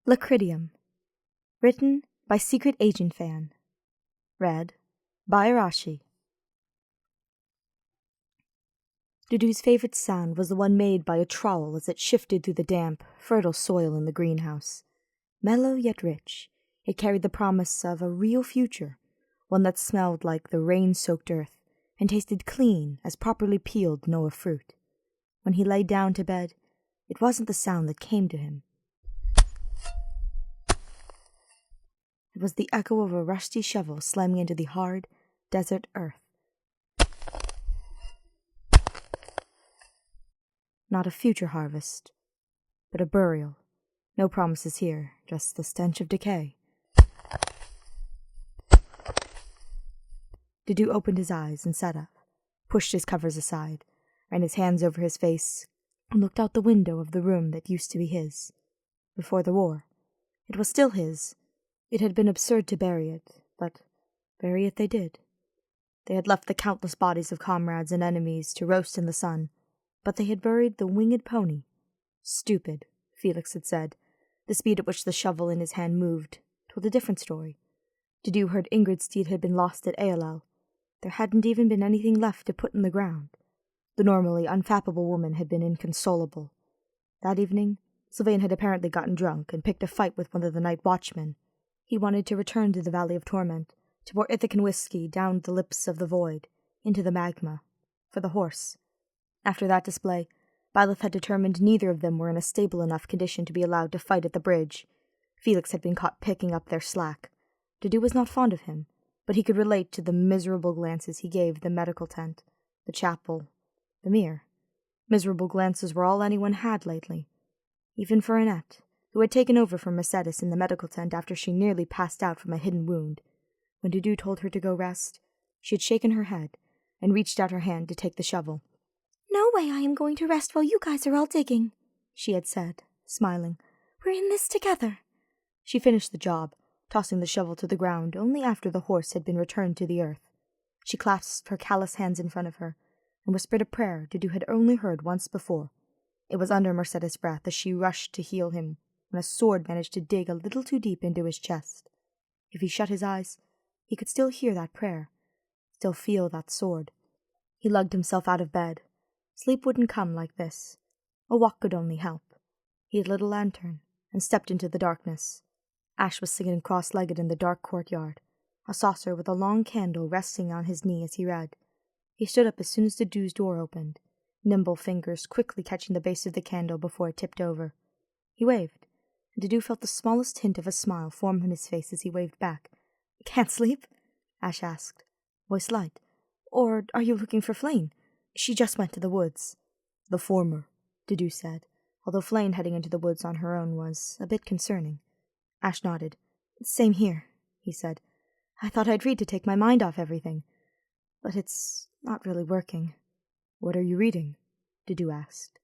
Lacridiem. Written by Secret Agent Fan. Read by Arashi. Dedue's favorite sound was the one made by a trowel as it shifted through the damp, fertile soil in the greenhouse. Mellow yet rich, it carried the promise of a real future, one that smelled like the rain-soaked earth and tasted clean as properly peeled Noah fruit. When he lay down to bed, it wasn't the sound that came to him. It was the echo of a rusty shovel slamming into the hard, desert earth. Not a future harvest, but a burial. No promises here, just the stench of decay. Dedue opened his eyes and sat up, pushed his covers aside, ran his hands over his face, and looked out the window of the room that used to be his. Before the war, it was still his. It had been absurd to bury it, but bury it they did. They had left the countless bodies of comrades and enemies to roast in the sun, but they had buried the winged pony. Stupid, Felix had said. The speed at which the shovel in his hand moved told a different story. Dedue heard Ingrid's steed had been lost at Aelel. There hadn't even been anything left to put in the ground. The normally unfappable woman had been inconsolable. That evening, Sylvain had apparently gotten drunk and picked a fight with one of the night watchmen. He wanted to return to the Valley of Torment, to pour Ithacan whiskey down the lips of the void, into the magma, for the horse. After that display, Byleth had determined neither of them were in a stable enough condition to be allowed to fight at the bridge. Felix had been caught picking up their slack. Dedue was not fond of him, but he could relate to the miserable glances he gave the medical tent, the chapel, the mere. Miserable glances were all anyone had lately. Even for Annette, who had taken over from Mercedes in the medical tent after she nearly passed out from a hidden wound. When Dedue told her to go rest, she had shaken her head and reached out her hand to take the shovel. "No way I am going to rest while you guys are all digging," she had said, smiling. "We're in this together." She finished the job, tossing the shovel to the ground only after the horse had been returned to the earth. She clasped her callous hands in front of her and whispered a prayer Dedue had only heard once before. It was under Mercedes' breath as she rushed to heal him when a sword managed to dig a little too deep into his chest. If he shut his eyes, he could still hear that prayer, still feel that sword. He lugged himself out of bed. Sleep wouldn't come like this. A walk could only help. He had lit a lantern and stepped into the darkness. Ash was sitting cross-legged in the dark courtyard, a saucer with a long candle resting on his knee as he read. He stood up as soon as Dedue's door opened, nimble fingers quickly catching the base of the candle before it tipped over. He waved. Dedue felt the smallest hint of a smile form on his face as he waved back. "Can't sleep?" Ash asked, voice light. "Or are you looking for Flayn? She just went to the woods." "The former," Dedue said, although Flayn heading into the woods on her own was a bit concerning. Ash nodded. "Same here," he said. "I thought I'd read to take my mind off everything. But it's not really working." "What are you reading?" Dedue asked.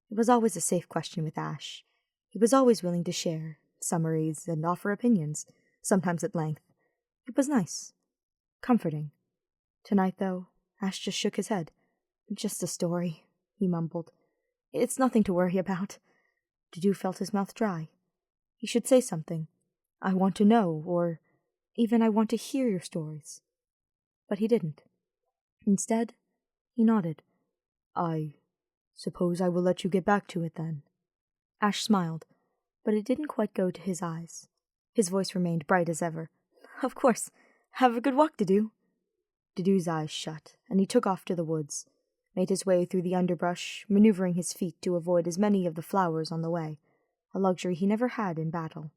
It was always a safe question with Ash. He was always willing to share summaries and offer opinions, sometimes at length. It was nice. Comforting. Tonight, though, Ash just shook his head. "Just a story," he mumbled. "It's nothing to worry about." Dedue felt his mouth dry. He should say something. "I want to know," or even "I want to hear your stories." But he didn't. Instead, he nodded. "I suppose I will let you get back to it, then." Ash smiled, but it didn't quite go to his eyes. His voice remained bright as ever. "Of course. Have a good walk, Dedue." Dedue's eyes shut, and he took off to the woods, made his way through the underbrush, maneuvering his feet to avoid as many of the flowers on the way, a luxury he never had in battle.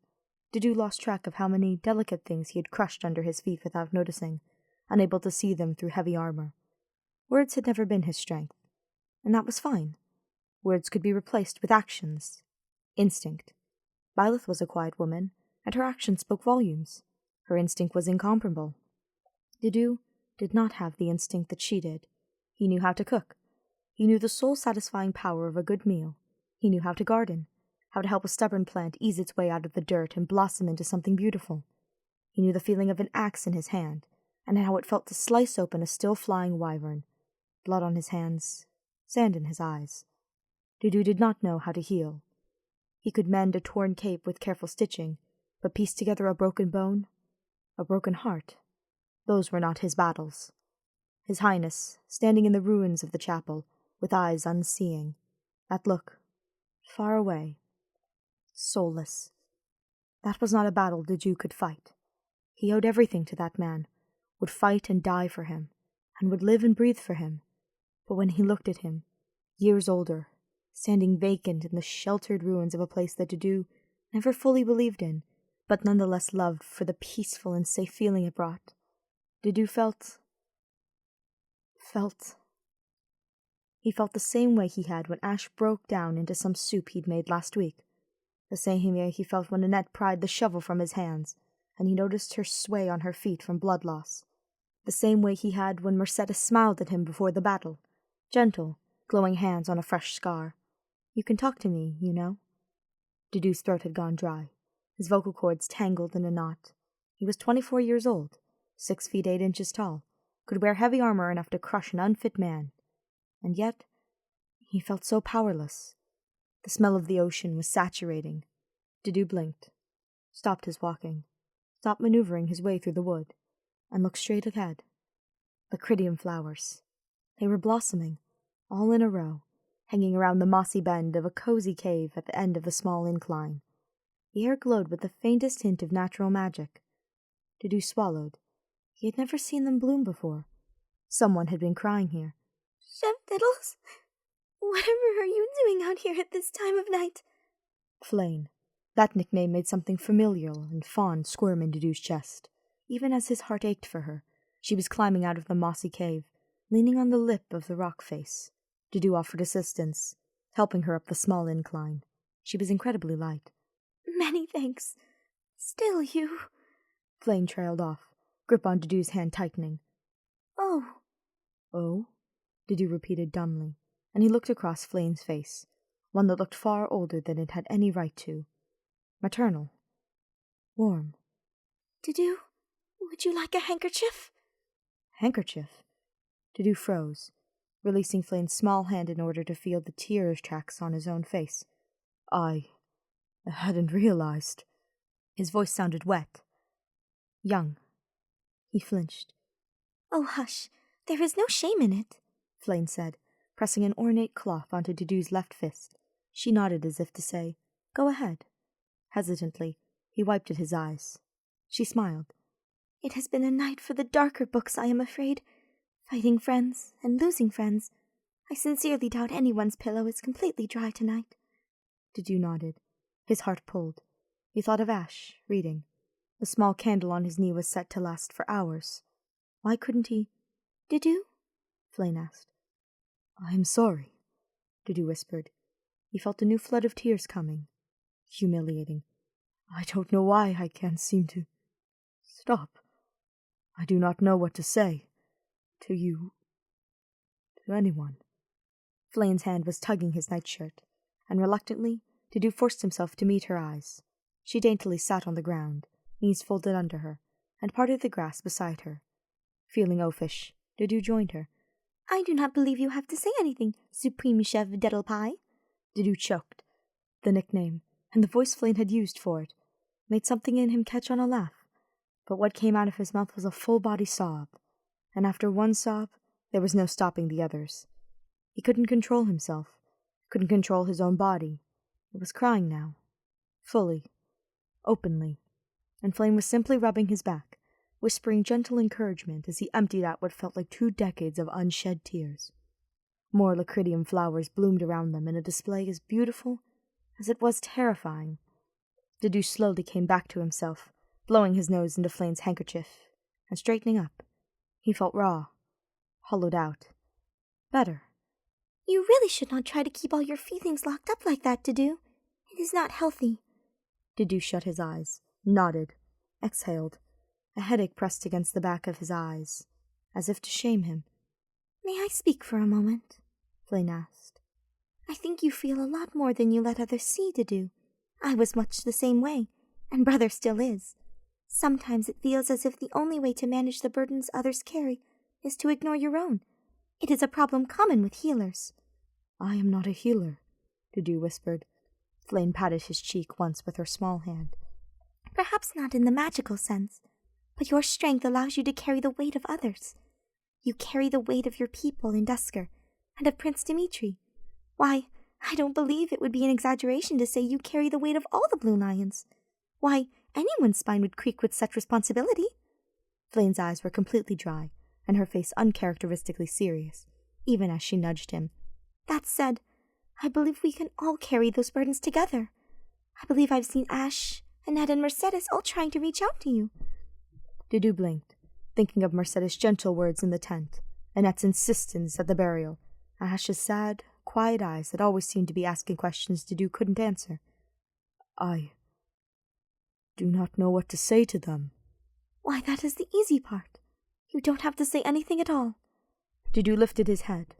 Dedue lost track of how many delicate things he had crushed under his feet without noticing, unable to see them through heavy armor. Words had never been his strength, and that was fine. Words could be replaced with actions. Instinct. Byleth was a quiet woman, and her actions spoke volumes. Her instinct was incomparable. Dedue did not have the instinct that she did. He knew how to cook. He knew the soul-satisfying power of a good meal. He knew how to garden, how to help a stubborn plant ease its way out of the dirt and blossom into something beautiful. He knew the feeling of an axe in his hand, and how it felt to slice open a still-flying wyvern. Blood on his hands, sand in his eyes. Dedue did not know how to heal. He could mend a torn cape with careful stitching, but piece together a broken bone, a broken heart, those were not his battles. His Highness, standing in the ruins of the chapel, with eyes unseeing, that look, far away, soulless. That was not a battle Dedue could fight. He owed everything to that man, would fight and die for him, and would live and breathe for him. But when he looked at him, years older, standing vacant in the sheltered ruins of a place that Dedue never fully believed in, but nonetheless loved for the peaceful and safe feeling it brought, Dedue felt. He felt the same way he had when Ash broke down into some soup he'd made last week. The same way he felt when Annette pried the shovel from his hands, and he noticed her sway on her feet from blood loss. The same way he had when Mercedes smiled at him before the battle, gentle, glowing hands on a fresh scar. "You can talk to me, you know." Dedue's throat had gone dry, his vocal cords tangled in a knot. He was 24 years old, 6 feet 8 inches tall, could wear heavy armor enough to crush an unfit man. And yet, he felt so powerless. The smell of the ocean was saturating. Dedue blinked, stopped his walking, stopped maneuvering his way through the wood, and looked straight ahead. Lacridiem flowers. They were blossoming, all in a row, hanging around the mossy bend of a cozy cave at the end of the small incline. The air glowed with the faintest hint of natural magic. Dedue swallowed. He had never seen them bloom before. Someone had been crying here. "Chef Fiddles, whatever are you doing out here at this time of night?" Flame. That nickname made something familiar and fond squirm in Dedue's chest. Even as his heart ached for her, she was climbing out of the mossy cave, leaning on the lip of the rock face. Dedue offered assistance, helping her up the small incline. She was incredibly light. "Many thanks. Still, you—" Flame trailed off, grip on Dedue's hand tightening. "Oh." "Oh?" Dedue repeated dumbly, and he looked across Flame's face, one that looked far older than it had any right to. Maternal. Warm. "Dedue, would you like a handkerchief?" Handkerchief? Dedue froze, releasing Flame's small hand in order to feel the tears tracks on his own face. I hadn't realized." His voice sounded wet. Young. He flinched. "Oh, hush. There is no shame in it," Flame said, pressing an ornate cloth onto Dedue's left fist. She nodded as if to say, "Go ahead." Hesitantly, he wiped at his eyes. She smiled. "It has been a night for the darker books, I am afraid. Fighting friends and losing friends. I sincerely doubt anyone's pillow is completely dry tonight." Dedue nodded. His heart pulled. He thought of Ash, reading. The small candle on his knee was set to last for hours. Why couldn't he? "Dedue?" Flame asked. "I'm sorry," Dedue whispered. He felt a new flood of tears coming. Humiliating. "I don't know why I can't seem to stop. I do not know what to say. To you. To anyone." Flame's hand was tugging his nightshirt, and reluctantly, Dedue forced himself to meet her eyes. She daintily sat on the ground, knees folded under her, and parted the grass beside her. Feeling oafish, Dedue joined her. "I do not believe you have to say anything, Supreme Chef Dedue Pie." Dedue choked. The nickname, and the voice Flame had used for it, made something in him catch on a laugh. But what came out of his mouth was a full-body sob, and after one sob, there was no stopping the others. He couldn't control himself, couldn't control his own body. It was crying now. Fully. Openly. And Flame was simply rubbing his back, whispering gentle encouragement as he emptied out what felt like 2 decades of unshed tears. More Lacridiem flowers bloomed around them in a display as beautiful as it was terrifying. Dedue slowly came back to himself, blowing his nose into Flame's handkerchief, and straightening up. He felt raw, hollowed out. Better. "You really should not try to keep all your feelings locked up like that, Dedue. It is not healthy." Dedue shut his eyes, nodded, exhaled. A headache pressed against the back of his eyes, as if to shame him. "May I speak for a moment?" Flame asked. "I think you feel a lot more than you let others see, Dedue. I was much the same way, and Brother still is. Sometimes it feels as if the only way to manage the burdens others carry is to ignore your own. It is a problem common with healers." "I am not a healer," Dedue whispered. Flame patted his cheek once with her small hand. Perhaps not in the magical sense, but your strength allows you to carry the weight of others. You carry the weight of your people in Dusker, and of Prince Dimitri. Why, I don't believe it would be an exaggeration to say you carry the weight of all the Blue Lions. Why, anyone's spine would creak with such responsibility. Flame's eyes were completely dry, and her face uncharacteristically serious, even as she nudged him. That said, I believe we can all carry those burdens together. I believe I've seen Ash, Annette, and Mercedes all trying to reach out to you. Dedue blinked, thinking of Mercedes' gentle words in the tent, Annette's insistence at the burial, Ash's sad, quiet eyes that always seemed to be asking questions Dedue couldn't answer. I do not know what to say to them. Why, that is the easy part. You don't have to say anything at all. Dedue lifted his head,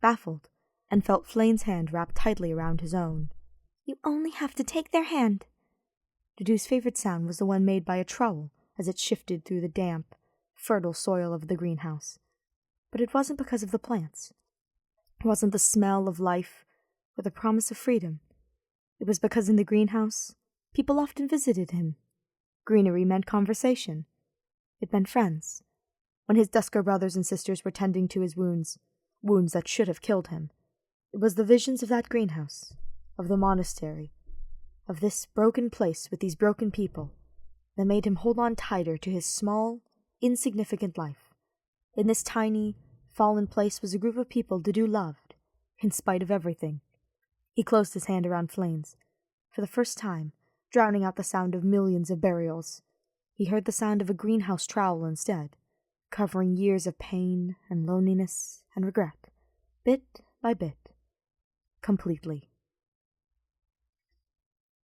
baffled, and felt Flame's hand wrapped tightly around his own. You only have to take their hand. Dedue's favorite sound was the one made by a trowel as it shifted through the damp, fertile soil of the greenhouse. But it wasn't because of the plants. It wasn't the smell of life or the promise of freedom. It was because in the greenhouse, people often visited him. Greenery meant conversation. It meant friends. When his Dusker brothers and sisters were tending to his wounds that should have killed him, it was the visions of that greenhouse, of the monastery, of this broken place with these broken people, that made him hold on tighter to his small, insignificant life. In this tiny, fallen place was a group of people Dedue loved, in spite of everything. He closed his hand around Flame's, for the first time, drowning out the sound of millions of burials. He heard the sound of a greenhouse trowel instead, covering years of pain and loneliness and regret, bit by bit, completely.